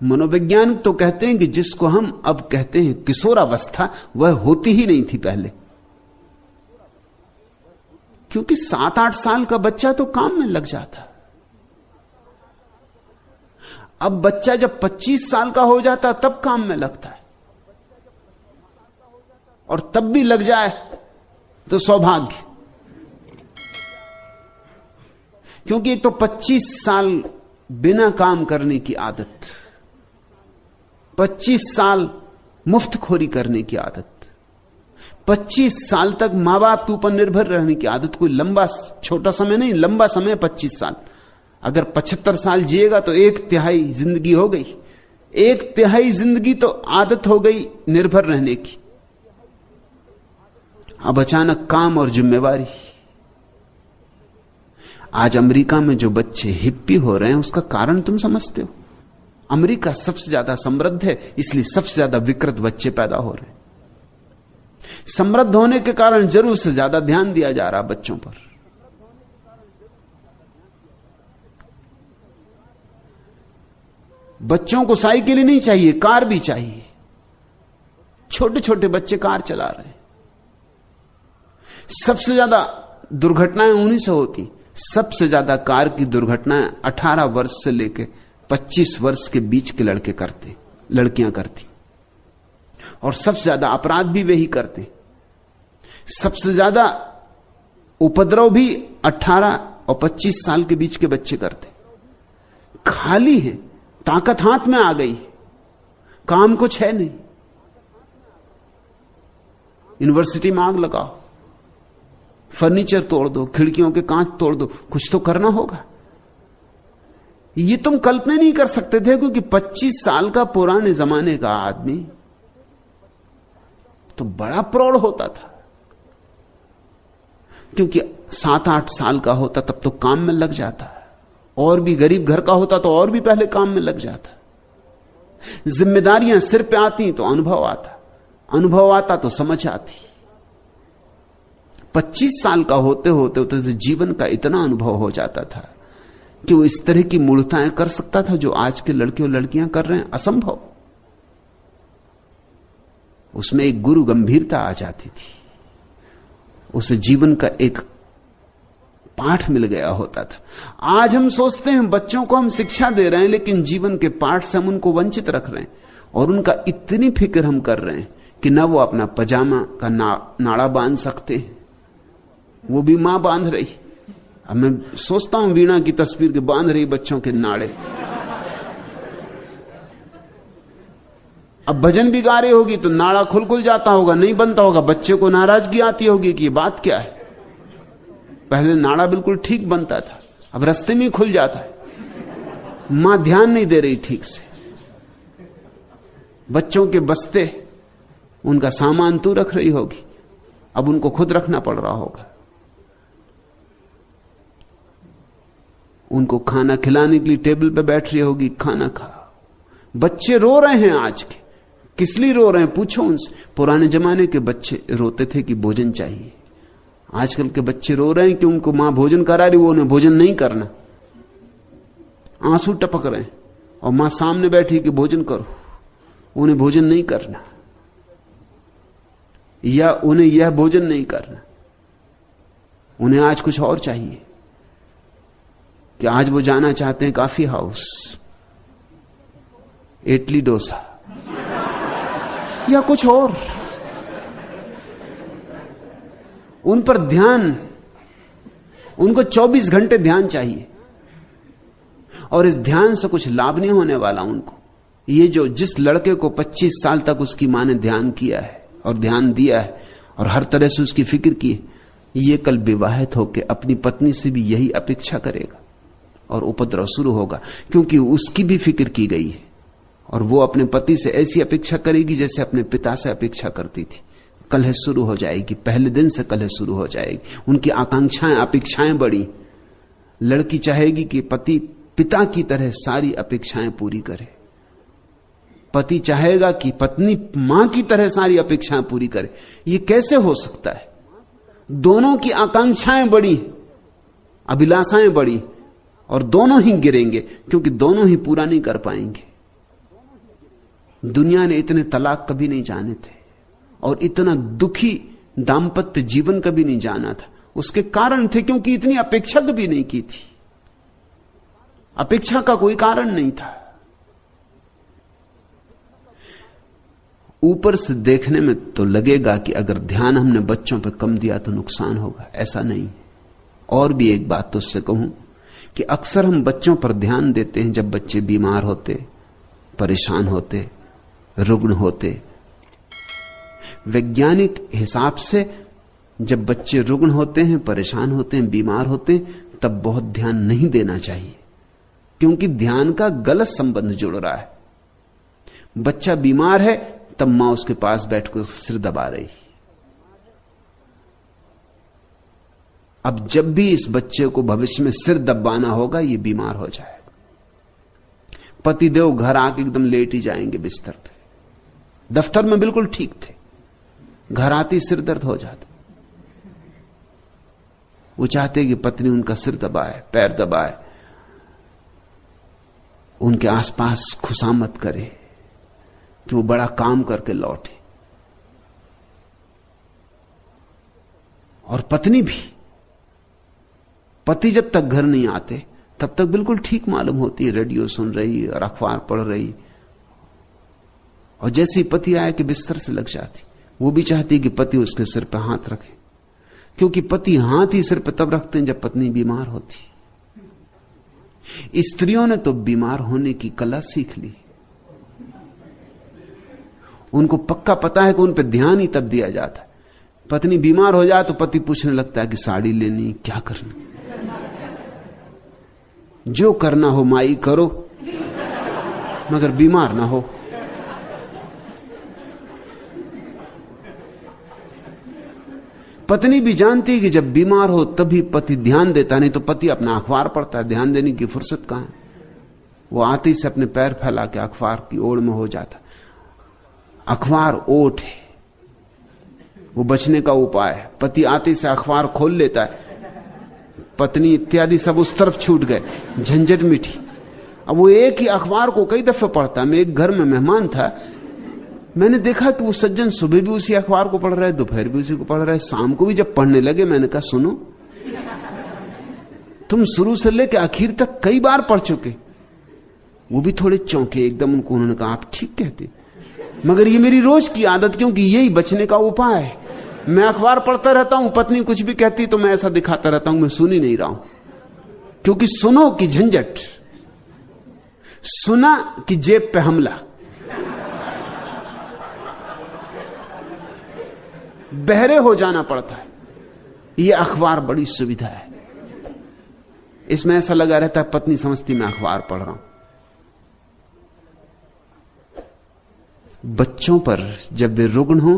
मनोवैज्ञानिक तो कहते हैं कि जिसको हम अब कहते हैं किशोरावस्था, वह होती ही नहीं थी पहले। क्योंकि 7-8 साल का बच्चा तो काम में लग जाता। अब बच्चा जब 25 साल का हो जाता तब काम में लगता है, और तब भी लग जाए तो सौभाग्य। क्योंकि एक तो 25 साल बिना काम करने की आदत, 25 साल मुफ्तखोरी करने की आदत, 25 साल तक मां बाप के ऊपर निर्भर रहने की आदत। कोई लंबा छोटा समय नहीं, लंबा समय 25 साल। अगर 75 साल जिएगा तो 1/3 जिंदगी हो गई। 1/3 जिंदगी तो आदत हो गई निर्भर रहने की। अब अचानक काम और जिम्मेवारी। आज अमेरिका में जो बच्चे हिप्पी हो रहे हैं उसका कारण तुम समझते हो? अमेरिका सबसे ज्यादा समृद्ध है, इसलिए सबसे ज्यादा विकृत बच्चे पैदा हो रहे हैं। समृद्ध होने के कारण जरूर से ज्यादा ध्यान दिया जा रहा बच्चों पर। बच्चों को साइकिल ही नहीं चाहिए, कार भी चाहिए। छोटे छोटे बच्चे कार चला रहे हैं। सबसे ज्यादा दुर्घटनाएं उन्हीं से होती। सबसे ज्यादा कार की दुर्घटनाएं 18 वर्ष से लेकर 25 वर्ष के बीच के लड़के करते, लड़कियां करती। और सबसे ज्यादा अपराध भी वही करते। सबसे ज्यादा उपद्रव भी 18 और 25 साल के बीच के बच्चे करते। खाली है, ताकत हाथ में आ गई, काम कुछ है नहीं। यूनिवर्सिटी में आग लगाओ, फर्नीचर तोड़ दो, खिड़कियों के कांच तोड़ दो, कुछ तो करना होगा। ये तुम कल्पना नहीं कर सकते थे, क्योंकि 25 साल का पुराने जमाने का आदमी तो बड़ा प्रौढ़ होता था। क्योंकि 7-8 साल का होता तब तो काम में लग जाता, और भी गरीब घर का होता तो और भी पहले काम में लग जाता। जिम्मेदारियां सिर पे आती तो अनुभव आता, अनुभव आता तो समझ आती। 25 साल का होते होते होते जीवन का इतना अनुभव हो जाता था कि वो इस तरह की मूर्खताएं कर सकता था जो आज के लड़के और लड़कियां कर रहे हैं। असंभव। उसमें एक गुरु गंभीरता आ जाती थी, उसे जीवन का एक पाठ मिल गया होता था। आज हम सोचते हैं बच्चों को हम शिक्षा दे रहे हैं, लेकिन जीवन के पाठ से हम उनको वंचित रख रहे हैं, और उनका इतनी फिक्र हम कर रहे हैं कि ना वो अपना पजामा का नाड़ा बांध सकते हैं, वो भी मां बांध रही। अब मैं सोचता हूं वीणा की तस्वीर के बांध रही बच्चों के नाड़े। अब भजन भी गा रही होगी तो नाड़ा खुल जाता होगा, नहीं बनता होगा। बच्चे को नाराजगी आती होगी कि ये बात क्या है। पहले नाड़ा बिल्कुल ठीक बनता था, अब रास्ते में खुल जाता है। मां ध्यान नहीं दे रही ठीक से। बच्चों के बस्ते, उनका सामान तू रख रही होगी, अब उनको खुद रखना पड़ रहा होगा। उनको खाना खिलाने के लिए टेबल पे बैठ रही होगी, खाना खाओ। बच्चे रो रहे हैं आज के। किस लिए रो रहे हैं पूछो उनसे। पुराने जमाने के बच्चे रोते थे कि भोजन चाहिए। आजकल के बच्चे रो रहे हैं कि उनको मां भोजन करा रही, वो उन्हें भोजन नहीं करना, आंसू टपक रहे हैं। और मां सामने बैठी कि भोजन करो, उन्हें भोजन नहीं करना, या उन्हें यह भोजन नहीं करना। उन्हें आज कुछ और चाहिए कि आज वो जाना चाहते हैं कॉफी हाउस, इडली डोसा या कुछ और। उन पर ध्यान, उनको 24 घंटे ध्यान चाहिए, और इस ध्यान से कुछ लाभ नहीं होने वाला उनको। ये जो जिस लड़के को 25 साल तक उसकी मां ने ध्यान किया है और ध्यान दिया है और हर तरह से उसकी फिक्र की है, ये कल विवाहित होकर अपनी पत्नी से भी यही अपेक्षा करेगा और उपद्रव शुरू होगा। क्योंकि उसकी भी फिक्र की गई है, और वो अपने पति से ऐसी अपेक्षा करेगी जैसे अपने पिता से अपेक्षा करती थी। कलह शुरू हो जाएगी, पहले दिन से कलह शुरू हो जाएगी। उनकी आकांक्षाएं, अपेक्षाएं बढ़ी। लड़की चाहेगी कि पति पिता की तरह सारी अपेक्षाएं पूरी करे, पति चाहेगा कि पत्नी मां की तरह सारी अपेक्षाएं पूरी करे। ये कैसे हो सकता है? दोनों की आकांक्षाएं बढ़ी, अभिलाषाएं बढ़ी, और दोनों ही गिरेंगे, क्योंकि दोनों ही पूरा नहीं कर पाएंगे। दुनिया ने इतने तलाक कभी नहीं जाने थे और इतना दुखी दाम्पत्य जीवन कभी नहीं जाना था। उसके कारण थे क्योंकि इतनी अपेक्षा कभी नहीं की थी। अपेक्षा का कोई कारण नहीं था। ऊपर से देखने में तो लगेगा कि अगर ध्यान हमने बच्चों पर कम दिया तो नुकसान होगा, ऐसा नहीं। और भी एक बात तो उससे कहूं कि अक्सर हम बच्चों पर ध्यान देते हैं जब बच्चे बीमार होते, परेशान होते, रुग्ण होते। वैज्ञानिक हिसाब से जब बच्चे रुग्ण होते हैं, परेशान होते हैं, बीमार होते हैं, तब बहुत ध्यान नहीं देना चाहिए, क्योंकि ध्यान का गलत संबंध जुड़ रहा है। बच्चा बीमार है तब मां उसके पास बैठकर सिर दबा रही। अब जब भी इस बच्चे को भविष्य में सिर दबाना होगा, ये बीमार हो जाएगा। पतिदेव घर आके एकदम लेट ही जाएंगे बिस्तर पे। दफ्तर में बिल्कुल ठीक थे, घर आती सिर दर्द हो जाता। वो चाहते कि पत्नी उनका सिर दबाए, पैर दबाए, उनके आसपास खुशामद करे कि वो बड़ा काम करके लौटे। और पत्नी भी, पति जब तक घर नहीं आते तब तक बिल्कुल ठीक मालूम होती है, रेडियो सुन रही और अखबार पढ़ रही। और जैसे ही पति आए कि बिस्तर से लग जाती। वो भी चाहती कि पति उसके सिर पर हाथ रखे, क्योंकि पति हाथ ही सिर पर तब रखते हैं जब पत्नी बीमार होती। स्त्रियों ने तो बीमार होने की कला सीख ली। उनको पक्का पता है कि उन पर ध्यान ही तब दिया जाता है। पत्नी बीमार हो जाए तो पति पूछने लगता है कि साड़ी लेनी, क्या करना। जो करना हो माई करो, मगर बीमार ना हो। पत्नी भी जानती है कि जब बीमार हो तभी पति ध्यान देता, नहीं तो पति अपना अखबार पढ़ता है। ध्यान देने की फुर्सत कहां है। वो आते ही से अपने पैर फैला के अखबार की ओर में हो जाता। अखबार ओट है, वो बचने का उपाय है। पति आते से अखबार खोल लेता है, पत्नी इत्यादि सब उस तरफ छूट गए, झंझट मिठी। अब वो एक ही अखबार को कई दफे पढ़ता। मैं एक घर में मेहमान था, मैंने देखा कि वो सज्जन सुबह भी उसी अखबार को पढ़ रहा है, दोपहर भी उसी को पढ़ रहा है, शाम को भी जब पढ़ने लगे मैंने कहा सुनो, तुम शुरू से लेकर आखिर तक कई बार पढ़ चुके। वो भी थोड़े चौंके एकदम। उन्होंने कहा आप ठीक कहते, मगर ये मेरी रोज की आदत, क्योंकि यही बचने का उपाय है। मैं अखबार पढ़ता रहता हूं, पत्नी कुछ भी कहती तो मैं ऐसा दिखाता रहता हूं मैं सुन ही नहीं रहा हूं, क्योंकि सुनो कि झंझट, सुना कि जेब पे हमला, बहरे हो जाना पड़ता है। ये अखबार बड़ी सुविधा है। इसमें ऐसा लगा रहता है पत्नी समझती मैं अखबार पढ़ रहा हूं। बच्चों पर जब वे रुग्ण हो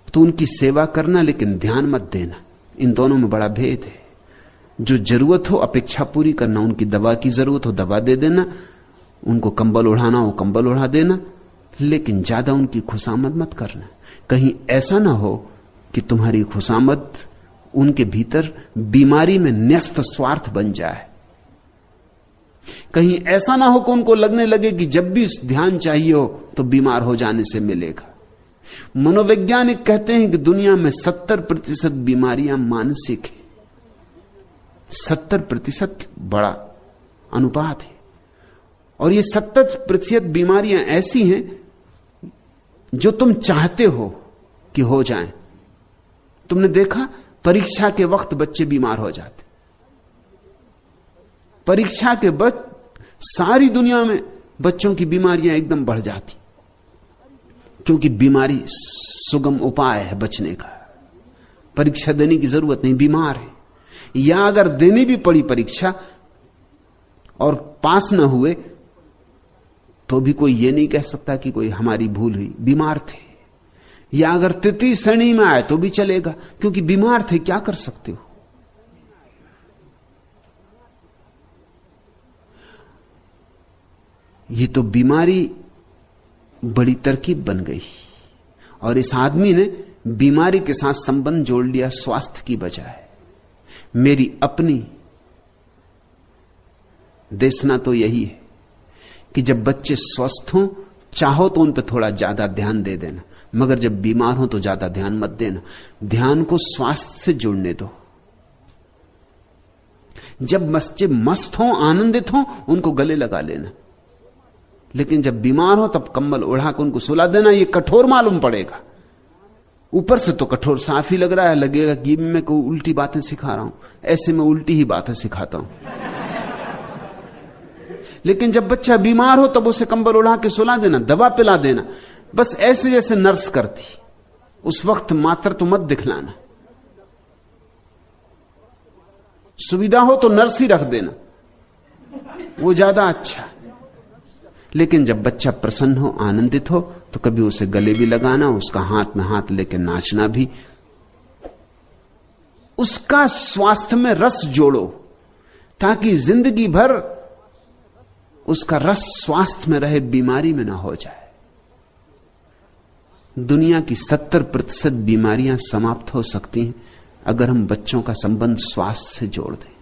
तो उनकी सेवा करना, लेकिन ध्यान मत देना। इन दोनों में बड़ा भेद है। जो जरूरत हो अपेक्षा पूरी करना, उनकी दवा की जरूरत हो दवा दे देना, उनको कंबल उड़ाना हो कंबल उड़ा देना, लेकिन ज्यादा उनकी खुशामद मत करना। कहीं ऐसा ना हो कि तुम्हारी खुशामद उनके भीतर बीमारी में न्यस्त स्वार्थ बन जाए। कहीं ऐसा ना हो कि उनको लगने लगे कि जब भी ध्यान चाहिए हो तो बीमार हो जाने से मिलेगा। मनोवैज्ञानिक कहते हैं कि दुनिया में 70% बीमारियां मानसिक हैं। 70% बड़ा अनुपात है। और ये 70% बीमारियां ऐसी हैं जो तुम चाहते हो कि हो जाएं। तुमने देखा परीक्षा के वक्त बच्चे बीमार हो जाते। परीक्षा के वक्त सारी दुनिया में बच्चों की बीमारियां एकदम बढ़ जाती, क्योंकि बीमारी सुगम उपाय है बचने का। परीक्षा देने की जरूरत नहीं, बीमार है। या अगर देनी भी पड़ी परीक्षा और पास न हुए तो भी कोई ये नहीं कह सकता कि कोई हमारी भूल हुई, बीमार थे। या अगर तृतीय श्रेणी में आए तो भी चलेगा, क्योंकि बीमार थे, क्या कर सकते हो। ये तो बीमारी बड़ी तरकीब बन गई और इस आदमी ने बीमारी के साथ संबंध जोड़ लिया स्वास्थ्य की बजाय। मेरी अपनी देशना तो यही है कि जब बच्चे स्वस्थ हों चाहो तो उन पर थोड़ा ज्यादा ध्यान दे देना, मगर जब बीमार हो तो ज्यादा ध्यान मत देना। ध्यान को स्वास्थ्य से जुड़ने दो। जब बच्चे मस्त हो, आनंदित हो, उनको गले लगा लेना, लेकिन जब बीमार हो तब कंबल ओढ़ा कर उनको सुला देना। ये कठोर मालूम पड़ेगा, ऊपर से तो कठोर साफ ही लग रहा है, लगेगा कि मैं कोई उल्टी बातें सिखा रहा हूं। ऐसे में उल्टी ही बातें सिखाता हूं। लेकिन जब बच्चा बीमार हो तब उसे कंबल उड़ा के सुला देना, दवा पिला देना, बस ऐसे जैसे नर्स करती। उस वक्त मात्र तो मत दिखलाना। सुविधा हो तो नर्स ही रख देना, वो ज्यादा अच्छा। लेकिन जब बच्चा प्रसन्न हो, आनंदित हो, तो कभी उसे गले भी लगाना, उसका हाथ में हाथ लेके नाचना भी। उसका स्वास्थ्य में रस जोड़ो, ताकि जिंदगी भर उसका रस स्वास्थ्य में रहे, बीमारी में ना हो जाए। दुनिया की 70% बीमारियां समाप्त हो सकती हैं अगर हम बच्चों का संबंध स्वास्थ्य से जोड़ दें।